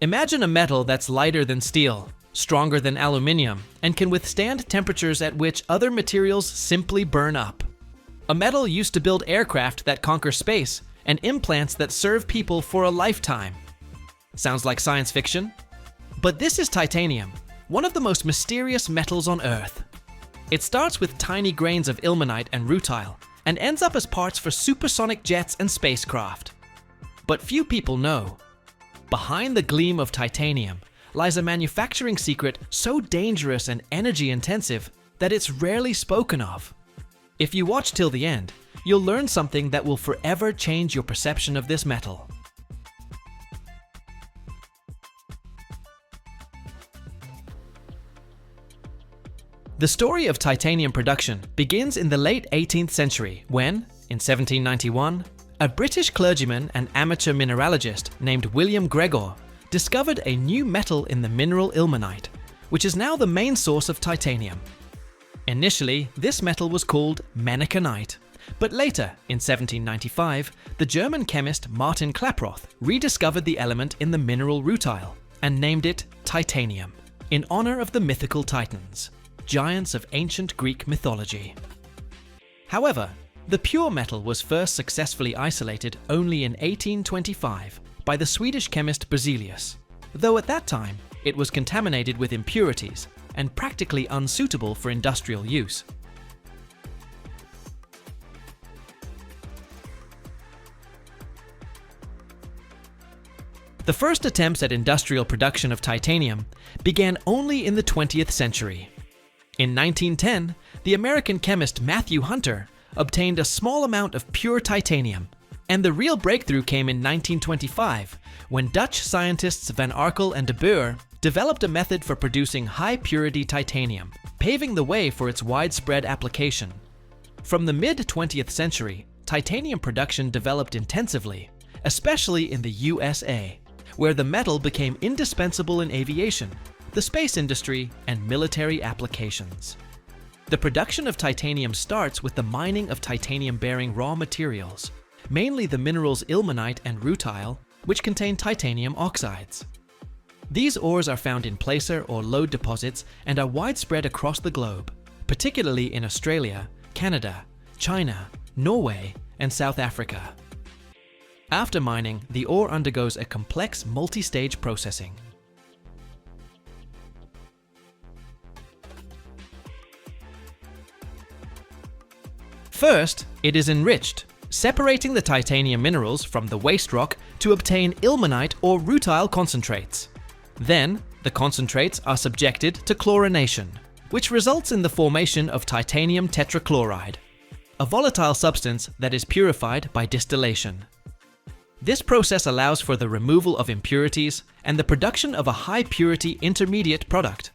Imagine a metal that's lighter than steel, stronger than aluminium, and can withstand temperatures at which other materials simply burn up. A metal used to build aircraft that conquer space and implants that serve people for a lifetime. Sounds like science fiction? But this is titanium, one of the most mysterious metals on Earth. It starts with tiny grains of ilmenite and rutile and ends up as parts for supersonic jets and spacecraft. But few people know. Behind the gleam of titanium lies a manufacturing secret so dangerous and energy-intensive that it's rarely spoken of. If you watch till the end, you'll learn something that will forever change your perception of this metal. The story of titanium production begins in the late 18th century when, in 1791, a British clergyman and amateur mineralogist named William Gregor discovered a new metal in the mineral ilmenite, which is now the main source of titanium. Initially, this metal was called menaconite, but later, in 1795, the German chemist Martin Klaproth rediscovered the element in the mineral rutile and named it titanium, in honor of the mythical Titans, giants of ancient Greek mythology. However, the pure metal was first successfully isolated only in 1825 by the Swedish chemist Berzelius, though at that time it was contaminated with impurities and practically unsuitable for industrial use. The first attempts at industrial production of titanium began only in the 20th century. In 1910, the American chemist Matthew Hunter obtained a small amount of pure titanium, and the real breakthrough came in 1925 when Dutch scientists Van Arkel and de Boer developed a method for producing high-purity titanium, paving the way for its widespread application. From the mid-20th century, titanium production developed intensively, especially in the USA, where the metal became indispensable in aviation, the space industry, and military applications. The production of titanium starts with the mining of titanium-bearing raw materials, mainly the minerals ilmenite and rutile, which contain titanium oxides. These ores are found in placer or lode deposits and are widespread across the globe, particularly in Australia, Canada, China, Norway, and South Africa. After mining, the ore undergoes a complex multi-stage processing. First, it is enriched, separating the titanium minerals from the waste rock to obtain ilmenite or rutile concentrates. Then, the concentrates are subjected to chlorination, which results in the formation of titanium tetrachloride, a volatile substance that is purified by distillation. This process allows for the removal of impurities and the production of a high-purity intermediate product.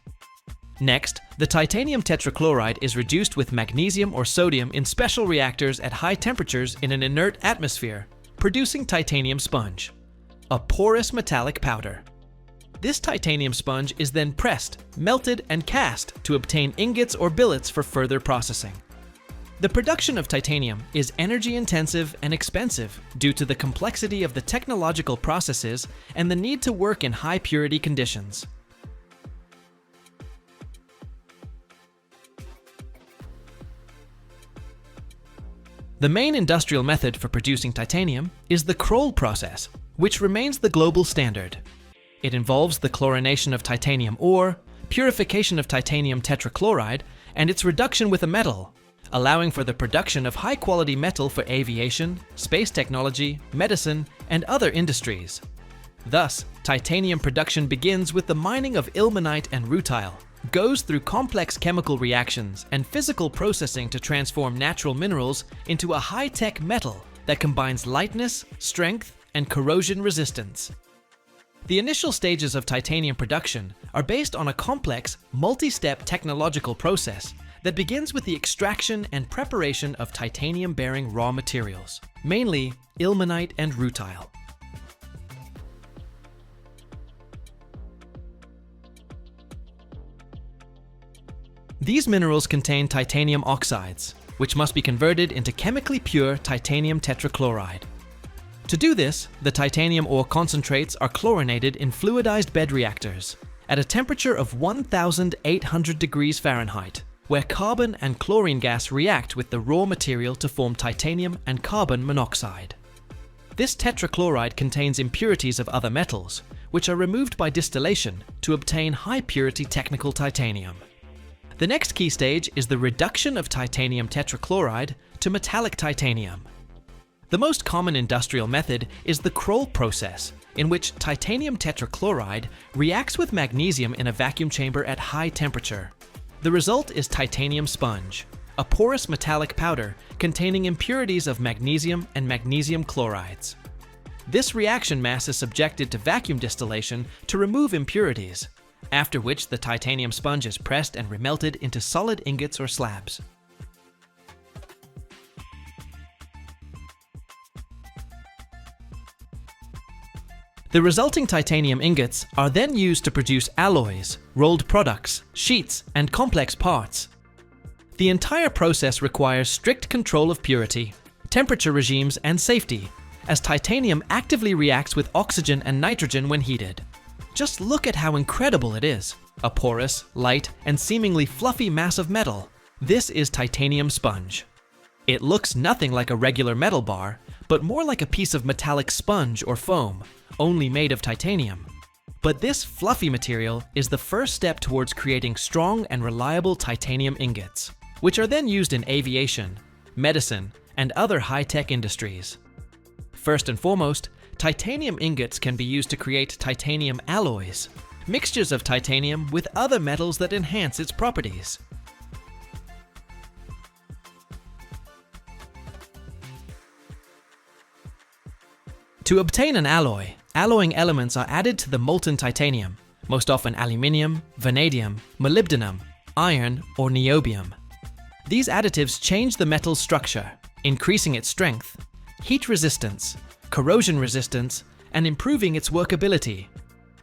Next, the titanium tetrachloride is reduced with magnesium or sodium in special reactors at high temperatures in an inert atmosphere, producing titanium sponge, a porous metallic powder. This titanium sponge is then pressed, melted, and cast to obtain ingots or billets for further processing. The production of titanium is energy-intensive and expensive due to the complexity of the technological processes and the need to work in high-purity conditions. The main industrial method for producing titanium is the Kroll process, which remains the global standard. It involves the chlorination of titanium ore, purification of titanium tetrachloride, and its reduction with a metal, allowing for the production of high-quality metal for aviation, space technology, medicine, and other industries. Thus, titanium production begins with the mining of ilmenite and rutile, goes through complex chemical reactions and physical processing to transform natural minerals into a high-tech metal that combines lightness, strength, and corrosion resistance. The initial stages of titanium production are based on a complex, multi-step technological process that begins with the extraction and preparation of titanium-bearing raw materials, mainly ilmenite and rutile. These minerals contain titanium oxides, which must be converted into chemically pure titanium tetrachloride. To do this, the titanium ore concentrates are chlorinated in fluidized bed reactors at a temperature of 1,800 degrees Fahrenheit, where carbon and chlorine gas react with the raw material to form titanium and carbon monoxide. This tetrachloride contains impurities of other metals, which are removed by distillation to obtain high-purity technical titanium. The next key stage is the reduction of titanium tetrachloride to metallic titanium. The most common industrial method is the Kroll process, in which titanium tetrachloride reacts with magnesium in a vacuum chamber at high temperature. The result is titanium sponge, a porous metallic powder containing impurities of magnesium and magnesium chlorides. This reaction mass is subjected to vacuum distillation to remove impurities, after which the titanium sponge is pressed and remelted into solid ingots or slabs. The resulting titanium ingots are then used to produce alloys, rolled products, sheets, and complex parts. The entire process requires strict control of purity, temperature regimes, and safety, as titanium actively reacts with oxygen and nitrogen when heated. Just look at how incredible it is. A porous, light, and seemingly fluffy mass of metal. This is titanium sponge. It looks nothing like a regular metal bar, but more like a piece of metallic sponge or foam, only made of titanium. But this fluffy material is the first step towards creating strong and reliable titanium ingots, which are then used in aviation, medicine, and other high-tech industries. First and foremost, titanium ingots can be used to create titanium alloys, mixtures of titanium with other metals that enhance its properties. To obtain an alloy, alloying elements are added to the molten titanium, most often aluminium, vanadium, molybdenum, iron, or niobium. These additives change the metal's structure, increasing its strength, heat resistance, corrosion resistance, and improving its workability.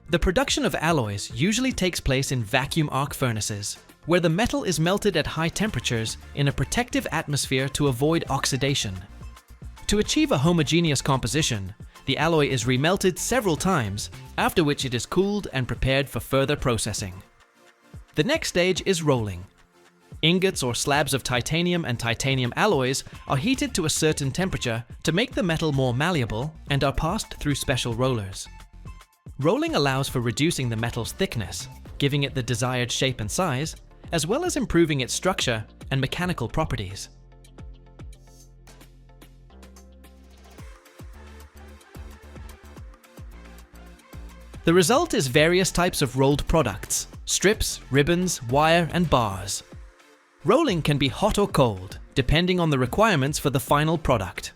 The production of alloys usually takes place in vacuum arc furnaces, where the metal is melted at high temperatures in a protective atmosphere to avoid oxidation. To achieve a homogeneous composition, the alloy is remelted several times, after which it is cooled and prepared for further processing. The next stage is rolling. Ingots or slabs of titanium and titanium alloys are heated to a certain temperature to make the metal more malleable and are passed through special rollers. Rolling allows for reducing the metal's thickness, giving it the desired shape and size, as well as improving its structure and mechanical properties. The result is various types of rolled products: strips, ribbons, wire, and bars. Rolling can be hot or cold, depending on the requirements for the final product.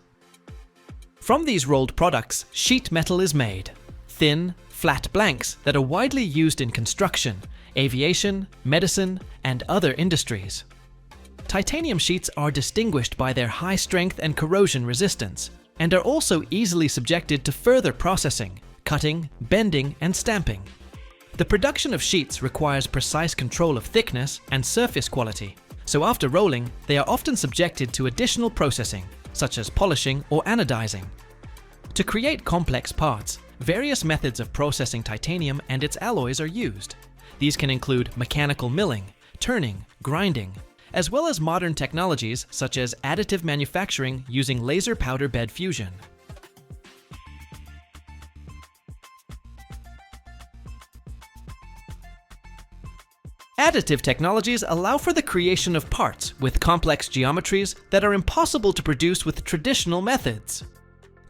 From these rolled products, sheet metal is made: thin, flat blanks that are widely used in construction, aviation, medicine, and other industries. Titanium sheets are distinguished by their high strength and corrosion resistance, and are also easily subjected to further processing, cutting, bending, and stamping. The production of sheets requires precise control of thickness and surface quality, so after rolling, they are often subjected to additional processing, such as polishing or anodizing. To create complex parts, various methods of processing titanium and its alloys are used. These can include mechanical milling, turning, grinding, as well as modern technologies such as additive manufacturing using laser powder bed fusion. Additive technologies allow for the creation of parts with complex geometries that are impossible to produce with traditional methods.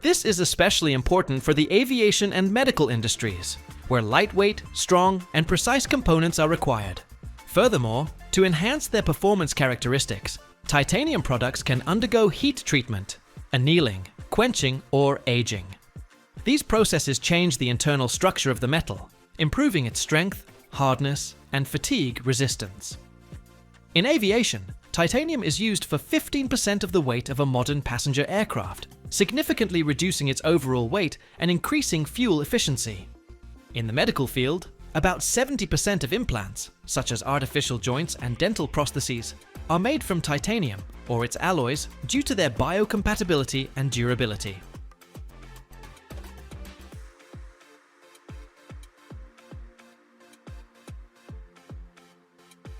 This is especially important for the aviation and medical industries, where lightweight, strong, and precise components are required. Furthermore, to enhance their performance characteristics, titanium products can undergo heat treatment, annealing, quenching, or aging. These processes change the internal structure of the metal, improving its strength, hardness, and fatigue resistance. In aviation, titanium is used for 15% of the weight of a modern passenger aircraft, significantly reducing its overall weight and increasing fuel efficiency. In the medical field, about 70% of implants, such as artificial joints and dental prostheses, are made from titanium or its alloys due to their biocompatibility and durability.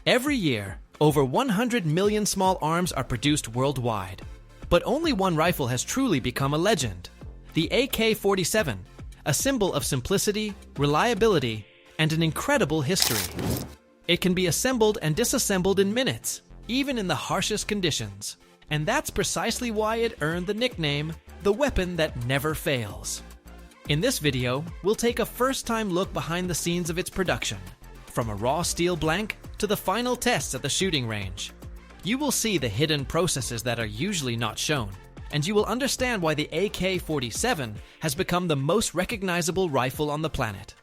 Every year, over 100 million small arms are produced worldwide. But only one rifle has truly become a legend: the AK-47, a symbol of simplicity, reliability, and an incredible history. It can be assembled and disassembled in minutes, even in the harshest conditions. And that's precisely why it earned the nickname, the weapon that never fails. In this video, we'll take a first-time look behind the scenes of its production, from a raw steel blank to the final tests at the shooting range. You will see the hidden processes that are usually not shown, and you will understand why the AK-47 has become the most recognizable rifle on the planet.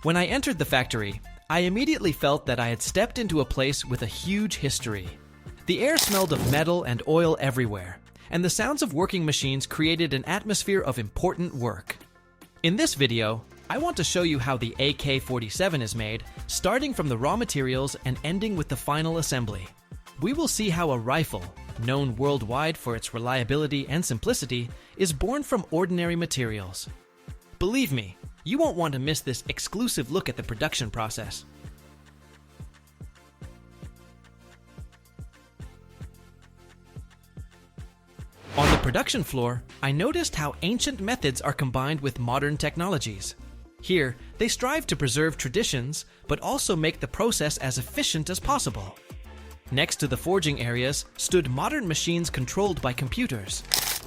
When I entered the factory, I immediately felt that I had stepped into a place with a huge history. The air smelled of metal and oil everywhere, and the sounds of working machines created an atmosphere of important work. In this video, I want to show you how the AK-47 is made, starting from the raw materials and ending with the final assembly. We will see how a rifle, known worldwide for its reliability and simplicity, is born from ordinary materials. Believe me, you won't want to miss this exclusive look at the production process. On the production floor, I noticed how ancient methods are combined with modern technologies. Here, they strive to preserve traditions, but also make the process as efficient as possible. Next to the forging areas stood modern machines controlled by computers.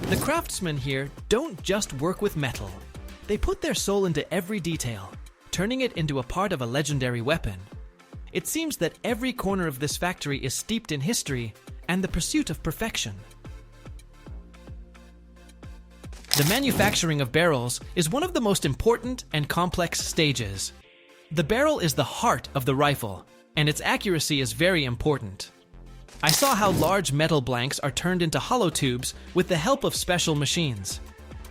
The craftsmen here don't just work with metal. They put their soul into every detail, turning it into a part of a legendary weapon. It seems that every corner of this factory is steeped in history and the pursuit of perfection. The manufacturing of barrels is one of the most important and complex stages. The barrel is the heart of the rifle, and its accuracy is very important. I saw how large metal blanks are turned into hollow tubes with the help of special machines.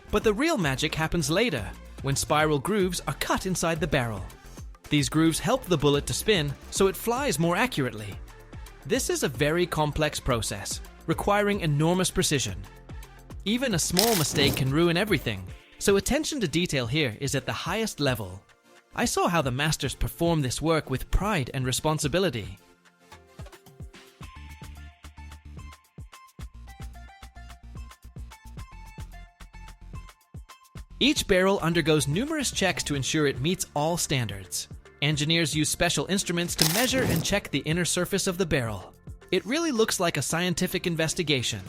But the real magic happens later, when spiral grooves are cut inside the barrel. These grooves help the bullet to spin so it flies more accurately. This is a very complex process, requiring enormous precision. Even a small mistake can ruin everything, so attention to detail here is at the highest level. I saw how the masters perform this work with pride and responsibility. Each barrel undergoes numerous checks to ensure it meets all standards. Engineers use special instruments to measure and check the inner surface of the barrel. It really looks like a scientific investigation,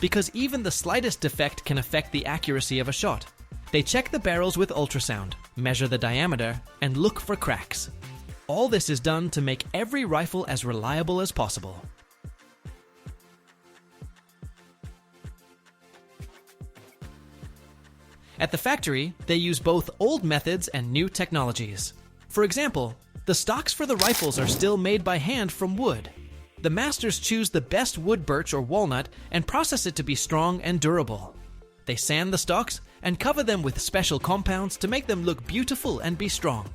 because even the slightest defect can affect the accuracy of a shot. They check the barrels with ultrasound, measure the diameter, and look for cracks. All this is done to make every rifle as reliable as possible. At the factory, they use both old methods and new technologies. For example, the stocks for the rifles are still made by hand from wood. The masters choose the best wood, birch or walnut, and process it to be strong and durable. They sand the stocks and cover them with special compounds to make them look beautiful and be strong.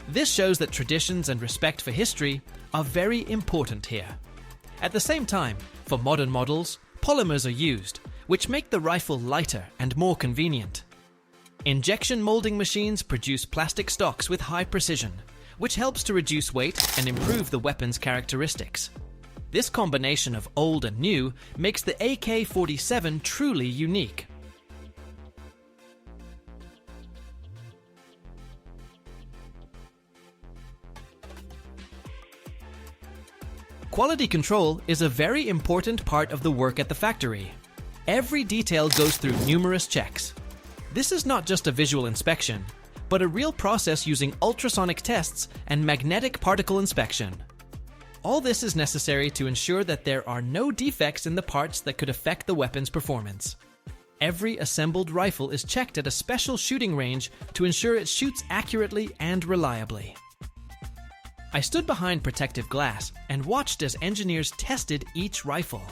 This shows that traditions and respect for history are very important here. At the same time, for modern models, polymers are used, which make the rifle lighter and more convenient. Injection molding machines produce plastic stocks with high precision, which helps to reduce weight and improve the weapon's characteristics. This combination of old and new makes the AK-47 truly unique. Quality control is a very important part of the work at the factory. Every detail goes through numerous checks. This is not just a visual inspection, but a real process using ultrasonic tests and magnetic particle inspection. All this is necessary to ensure that there are no defects in the parts that could affect the weapon's performance. Every assembled rifle is checked at a special shooting range to ensure it shoots accurately and reliably. I stood behind protective glass and watched as engineers tested each rifle.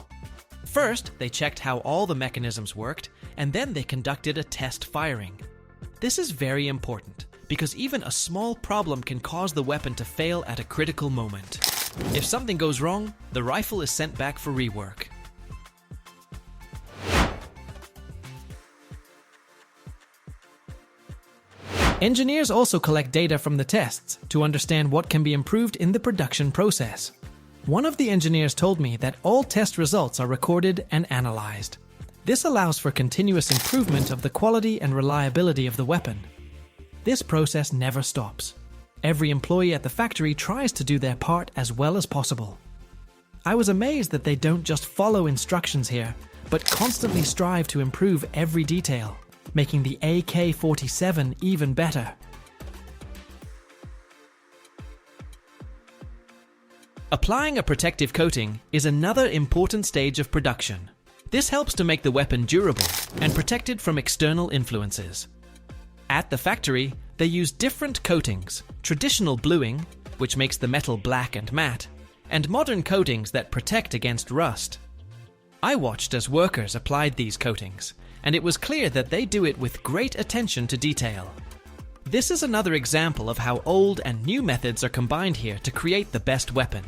First, they checked how all the mechanisms worked, and then they conducted a test firing. This is very important, because even a small problem can cause the weapon to fail at a critical moment. If something goes wrong, the rifle is sent back for rework. Engineers also collect data from the tests to understand what can be improved in the production process. One of the engineers told me that all test results are recorded and analyzed. This allows for continuous improvement of the quality and reliability of the weapon. This process never stops. Every employee at the factory tries to do their part as well as possible. I was amazed that they don't just follow instructions here, but constantly strive to improve every detail, making the AK-47 even better. Applying a protective coating is another important stage of production. This helps to make the weapon durable and protected from external influences. At the factory, they use different coatings: traditional bluing, which makes the metal black and matte, and modern coatings that protect against rust. I watched as workers applied these coatings, and it was clear that they do it with great attention to detail. This is another example of how old and new methods are combined here to create the best weapon.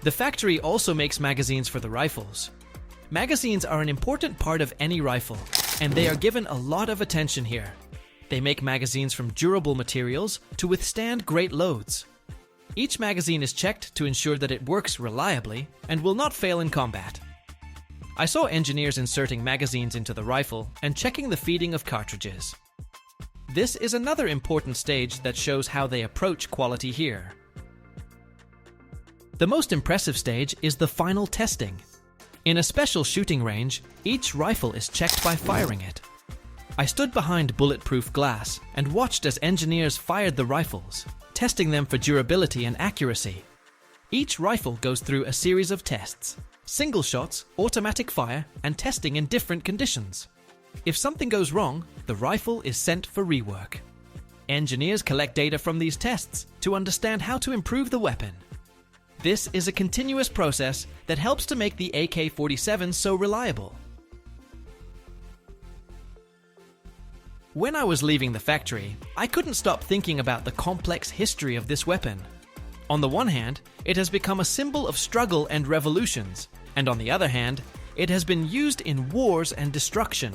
The factory also makes magazines for the rifles. Magazines are an important part of any rifle, and they are given a lot of attention here. They make magazines from durable materials to withstand great loads. Each magazine is checked to ensure that it works reliably and will not fail in combat. I saw engineers inserting magazines into the rifle and checking the feeding of cartridges. This is another important stage that shows how they approach quality here. The most impressive stage is the final testing. In a special shooting range, each rifle is checked by firing it. I stood behind bulletproof glass and watched as engineers fired the rifles, testing them for durability and accuracy. Each rifle goes through a series of tests: single shots, automatic fire, and testing in different conditions. If something goes wrong, the rifle is sent for rework. Engineers collect data from these tests to understand how to improve the weapon. This is a continuous process that helps to make the AK-47 so reliable. When I was leaving the factory, I couldn't stop thinking about the complex history of this weapon. On the one hand, it has become a symbol of struggle and revolutions, and on the other hand, it has been used in wars and destruction.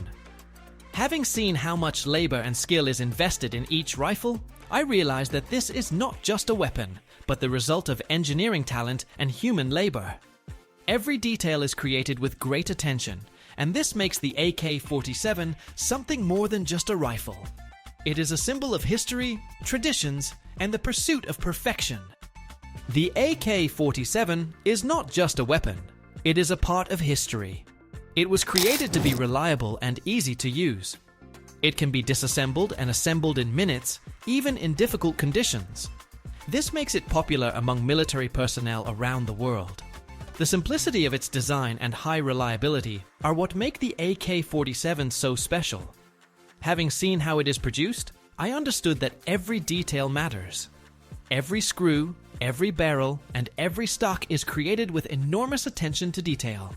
Having seen how much labor and skill is invested in each rifle, I realized that this is not just a weapon, but the result of engineering talent and human labor. Every detail is created with great attention, and this makes the AK-47 something more than just a rifle. It is a symbol of history, traditions, and the pursuit of perfection. The AK-47 is not just a weapon, it is a part of history. It was created to be reliable and easy to use. It can be disassembled and assembled in minutes, even in difficult conditions. This makes it popular among military personnel around the world. The simplicity of its design and high reliability are what make the AK-47 so special. Having seen how it is produced, I understood that every detail matters. Every screw, every barrel, and every stock is created with enormous attention to detail.